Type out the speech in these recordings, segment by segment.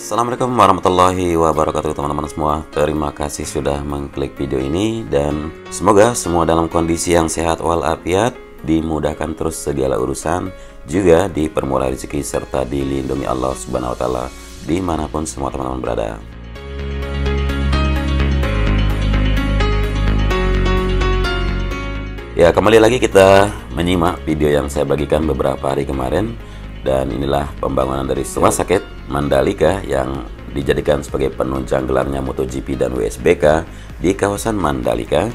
Assalamualaikum warahmatullahi wabarakatuh teman-teman semua. Terima kasih sudah mengklik video ini dan semoga semua dalam kondisi yang sehat walafiat, dimudahkan terus segala urusan, juga dipermudah rezeki serta dilindungi Allah Subhanahu wa taala dimanapun semua teman-teman berada. Ya, kembali lagi kita menyimak video yang saya bagikan beberapa hari kemarin. Dan inilah pembangunan dari Rumah Sakit Mandalika yang dijadikan sebagai penunjang gelarnya MotoGP dan WSBK di kawasan Mandalika.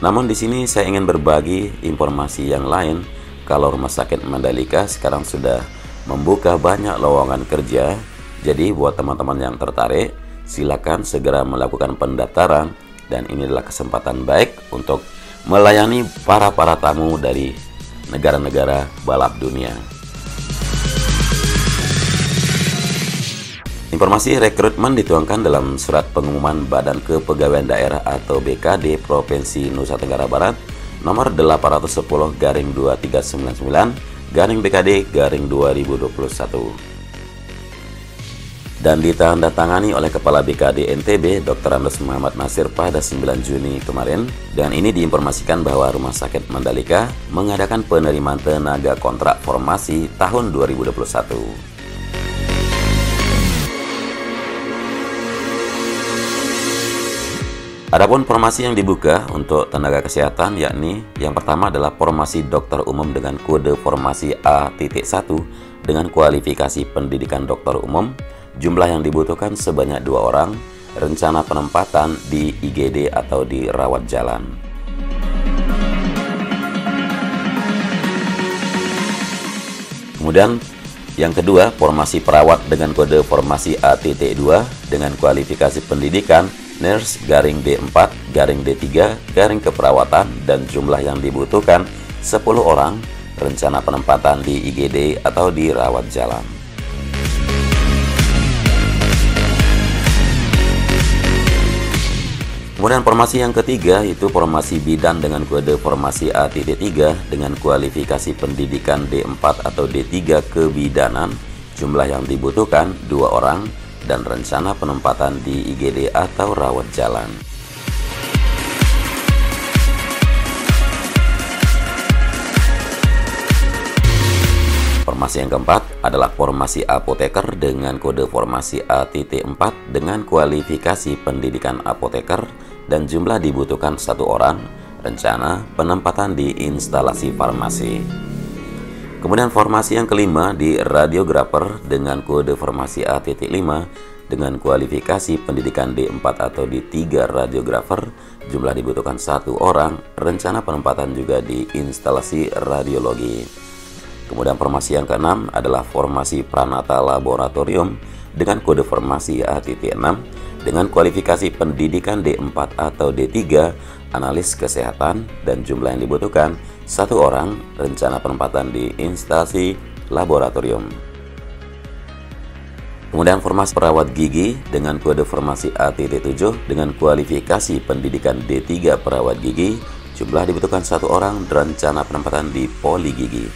Namun di sini saya ingin berbagi informasi yang lain kalau Rumah Sakit Mandalika sekarang sudah membuka banyak lowongan kerja. Jadi buat teman-teman yang tertarik, silakan segera melakukan pendaftaran dan ini adalah kesempatan baik untuk melayani para tamu dari negara-negara balap dunia. Informasi rekrutmen dituangkan dalam Surat Pengumuman Badan Kepegawaian Daerah atau BKD Provinsi Nusa Tenggara Barat nomor 810/2399/BKD/2021 dan ditandatangani oleh Kepala BKD NTB Dr. Andes Muhammad Nasir pada 9 Juni kemarin. Dan ini diinformasikan bahwa Rumah Sakit Mandalika mengadakan penerimaan tenaga kontrak formasi tahun 2021. Adapun formasi yang dibuka untuk tenaga kesehatan yakni yang pertama adalah formasi dokter umum dengan kode formasi A.1 dengan kualifikasi pendidikan dokter umum. Jumlah yang dibutuhkan sebanyak 2 orang, rencana penempatan di IGD atau di rawat jalan. Kemudian yang kedua, formasi perawat dengan kode formasi A.2 dengan kualifikasi pendidikan Nurse D4-D3 keperawatan dan jumlah yang dibutuhkan 10 orang, rencana penempatan di IGD atau di rawat jalan. Kemudian formasi yang ketiga itu formasi bidan dengan kode formasi A.3 dengan kualifikasi pendidikan D4 atau D3 kebidanan, jumlah yang dibutuhkan 2 orang dan rencana penempatan di IGD atau rawat jalan. Formasi yang keempat adalah formasi apoteker dengan kode formasi A.4 dengan kualifikasi pendidikan apoteker dan jumlah dibutuhkan 1 orang, rencana penempatan di instalasi farmasi. Kemudian formasi yang kelima di radiografer dengan kode formasi A.5 dengan kualifikasi pendidikan D4 atau D3 radiografer, jumlah dibutuhkan 1 orang, rencana penempatan juga di instalasi radiologi. Kemudian formasi yang keenam adalah formasi pranata laboratorium dengan kode formasi A.6 dengan kualifikasi pendidikan D4 atau D3 analis kesehatan dan jumlah yang dibutuhkan 1 orang, rencana penempatan di instalasi laboratorium. Kemudian formasi perawat gigi dengan kode formasi A.7 dengan kualifikasi pendidikan D3 perawat gigi, jumlah dibutuhkan 1 orang, rencana penempatan di poli gigi.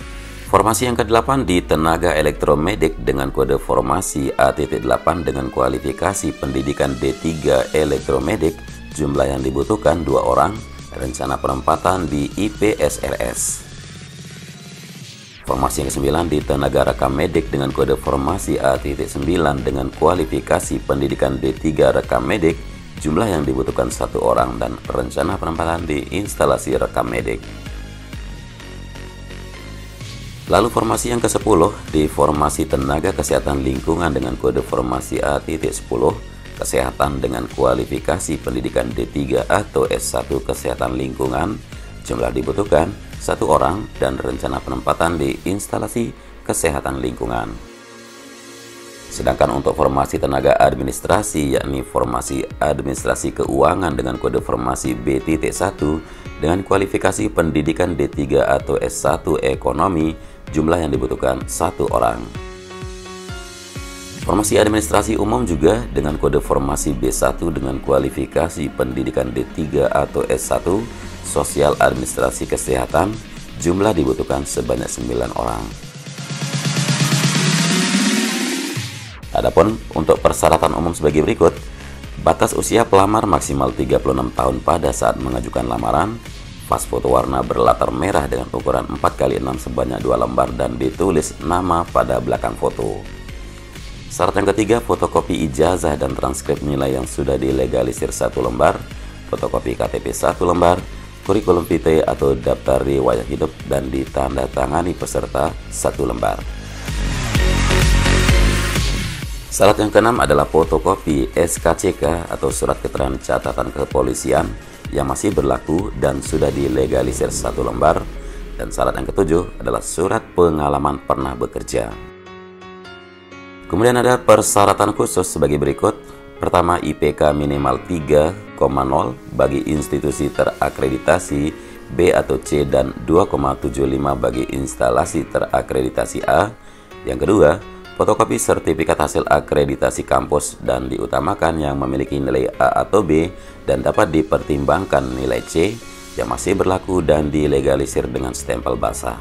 Formasi yang ke-8 di tenaga elektromedik dengan kode formasi A.8 dengan kualifikasi pendidikan D3 elektromedik, jumlah yang dibutuhkan 2 orang, rencana penempatan di IPSRS. Formasi yang ke-9 di tenaga rekam medik dengan kode formasi A.9 dengan kualifikasi pendidikan D3 rekam medik, jumlah yang dibutuhkan 1 orang dan rencana penempatan di instalasi rekam medik. Lalu formasi yang ke-10 di formasi tenaga kesehatan lingkungan dengan kode formasi A.10 kesehatan dengan kualifikasi pendidikan D3 atau S1 kesehatan lingkungan, jumlah dibutuhkan 1 orang dan rencana penempatan di instalasi kesehatan lingkungan. Sedangkan untuk formasi tenaga administrasi yakni formasi administrasi keuangan dengan kode formasi B.1 dengan kualifikasi pendidikan D3 atau S1 ekonomi, jumlah yang dibutuhkan 1 orang. Formasi administrasi umum juga dengan kode formasi B1 dengan kualifikasi pendidikan D3 atau S1 sosial administrasi kesehatan, jumlah dibutuhkan sebanyak 9 orang. Adapun untuk persyaratan umum sebagai berikut. Batas usia pelamar maksimal 36 tahun pada saat mengajukan lamaran. Pas foto warna berlatar merah dengan ukuran 4x6 sebanyak 2 lembar dan ditulis nama pada belakang foto. Syarat yang ketiga, fotokopi ijazah dan transkrip nilai yang sudah dilegalisir 1 lembar, fotokopi KTP 1 lembar, kurikulum vitae atau daftar riwayat hidup dan ditandatangani peserta 1 lembar. Syarat yang keenam adalah fotokopi SKCK atau surat keterangan catatan kepolisian yang masih berlaku dan sudah dilegalisir 1 lembar. Dan syarat yang ketujuh adalah surat pengalaman pernah bekerja. Kemudian ada persyaratan khusus sebagai berikut. Pertama, IPK minimal 3,0 bagi institusi terakreditasi B atau C dan 2,75 bagi instalasi terakreditasi A. Yang kedua, fotokopi sertifikat hasil akreditasi kampus dan diutamakan yang memiliki nilai A atau B dan dapat dipertimbangkan nilai C yang masih berlaku dan dilegalisir dengan stempel basah.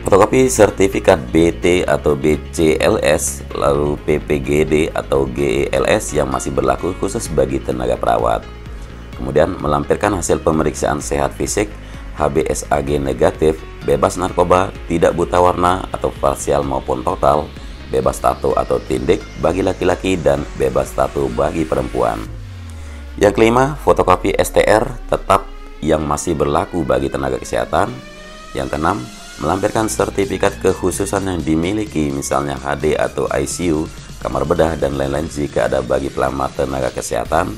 Fotokopi sertifikat BT atau BCLS, lalu PPGD atau GELS yang masih berlaku khusus bagi tenaga perawat. Kemudian melampirkan hasil pemeriksaan sehat fisik, HBsAg negatif, bebas narkoba, tidak buta warna atau parsial maupun total, bebas tato atau tindik bagi laki-laki dan bebas tato bagi perempuan. Yang kelima, fotokopi STR tetap yang masih berlaku bagi tenaga kesehatan. Yang keenam, melampirkan sertifikat kekhususan yang dimiliki, misalnya HD atau ICU, kamar bedah, dan lain-lain jika ada bagi pelamar tenaga kesehatan.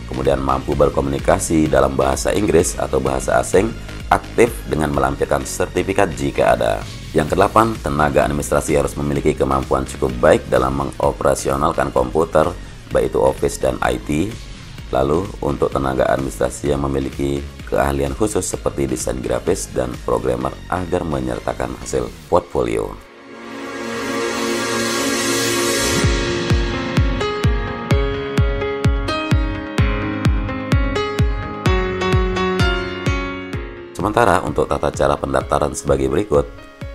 Kemudian mampu berkomunikasi dalam bahasa Inggris atau bahasa asing, aktif dengan melampirkan sertifikat jika ada. Yang kedelapan, tenaga administrasi harus memiliki kemampuan cukup baik dalam mengoperasionalkan komputer, baik itu Office dan IT. Lalu untuk tenaga administrasi yang memiliki keahlian khusus seperti desain grafis dan programmer agar menyertakan hasil portfolio. Sementara untuk tata cara pendaftaran sebagai berikut.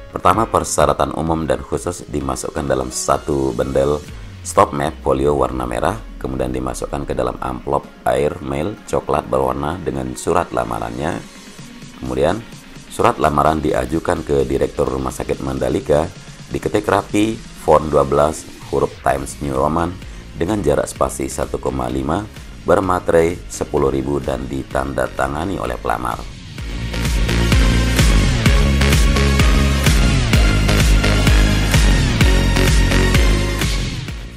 Pertama, persyaratan umum dan khusus dimasukkan dalam satu bendel stop map folio warna merah, kemudian dimasukkan ke dalam amplop air mail coklat berwarna dengan surat lamarannya. Kemudian surat lamaran diajukan ke Direktur Rumah Sakit Mandalika, diketik rapi, font 12, huruf Times New Roman dengan jarak spasi 1,5, bermaterai 10.000 dan ditandatangani oleh pelamar.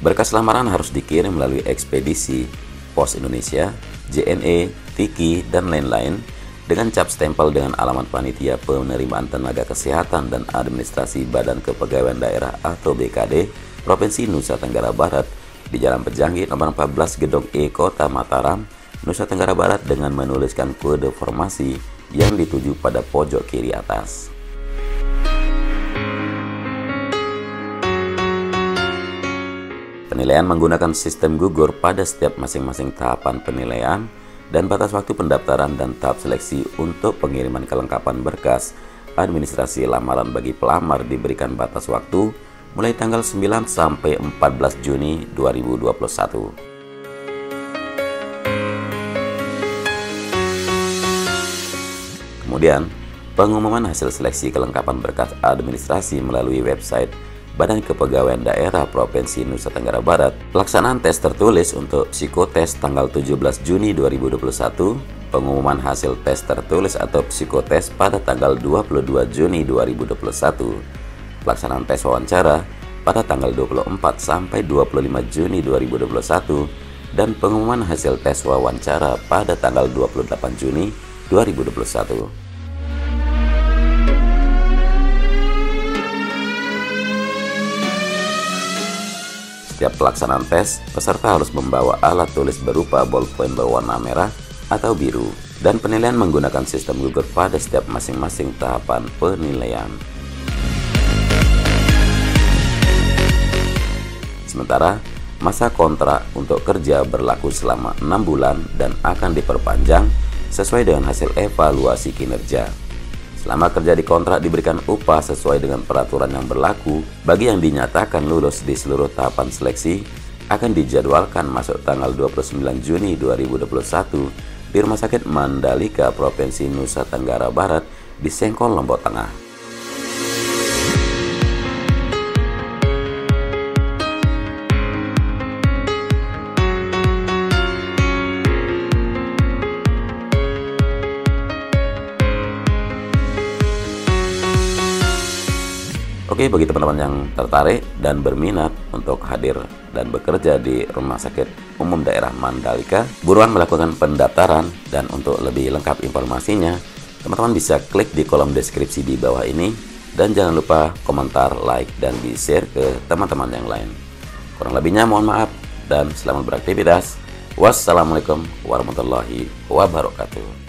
Berkas lamaran harus dikirim melalui ekspedisi Pos Indonesia, JNE, Tiki, dan lain-lain dengan cap stempel dengan alamat panitia penerimaan tenaga kesehatan dan administrasi Badan Kepegawaian Daerah atau BKD Provinsi Nusa Tenggara Barat di Jalan Pejanggi nomor 14 Gedung E Kota Mataram, Nusa Tenggara Barat dengan menuliskan kode formasi yang dituju pada pojok kiri atas. Penilaian menggunakan sistem gugur pada setiap masing-masing tahapan penilaian dan batas waktu pendaftaran dan tahap seleksi untuk pengiriman kelengkapan berkas administrasi lamaran bagi pelamar diberikan batas waktu mulai tanggal 9 sampai 14 Juni 2021. Kemudian, pengumuman hasil seleksi kelengkapan berkas administrasi melalui website Badan Kepegawaian Daerah Provinsi Nusa Tenggara Barat. Pelaksanaan tes tertulis untuk psikotes tanggal 17 Juni 2021, pengumuman hasil tes tertulis atau psikotes pada tanggal 22 Juni 2021, pelaksanaan tes wawancara pada tanggal 24 sampai 25 Juni 2021, dan pengumuman hasil tes wawancara pada tanggal 28 Juni 2021. Setiap pelaksanaan tes, peserta harus membawa alat tulis berupa ballpoint berwarna merah atau biru, dan penilaian menggunakan sistem gugur pada setiap masing-masing tahapan penilaian. Sementara, Masa kontrak untuk kerja berlaku selama 6 bulan dan akan diperpanjang sesuai dengan hasil evaluasi kinerja. Selama kerja di kontrak diberikan upah sesuai dengan peraturan yang berlaku. Bagi yang dinyatakan lulus di seluruh tahapan seleksi akan dijadwalkan masuk tanggal 29 Juni 2021 di Rumah Sakit Mandalika, Provinsi Nusa Tenggara Barat di Sengkol, Lombok Tengah. Oke, bagi teman-teman yang tertarik dan berminat untuk hadir dan bekerja di Rumah Sakit Umum Daerah Mandalika, buruan melakukan pendaftaran. Dan untuk lebih lengkap informasinya, teman-teman bisa klik di kolom deskripsi di bawah ini. Dan jangan lupa komentar, like, dan di-share ke teman-teman yang lain. Kurang lebihnya mohon maaf dan selamat beraktivitas. Wassalamualaikum warahmatullahi wabarakatuh.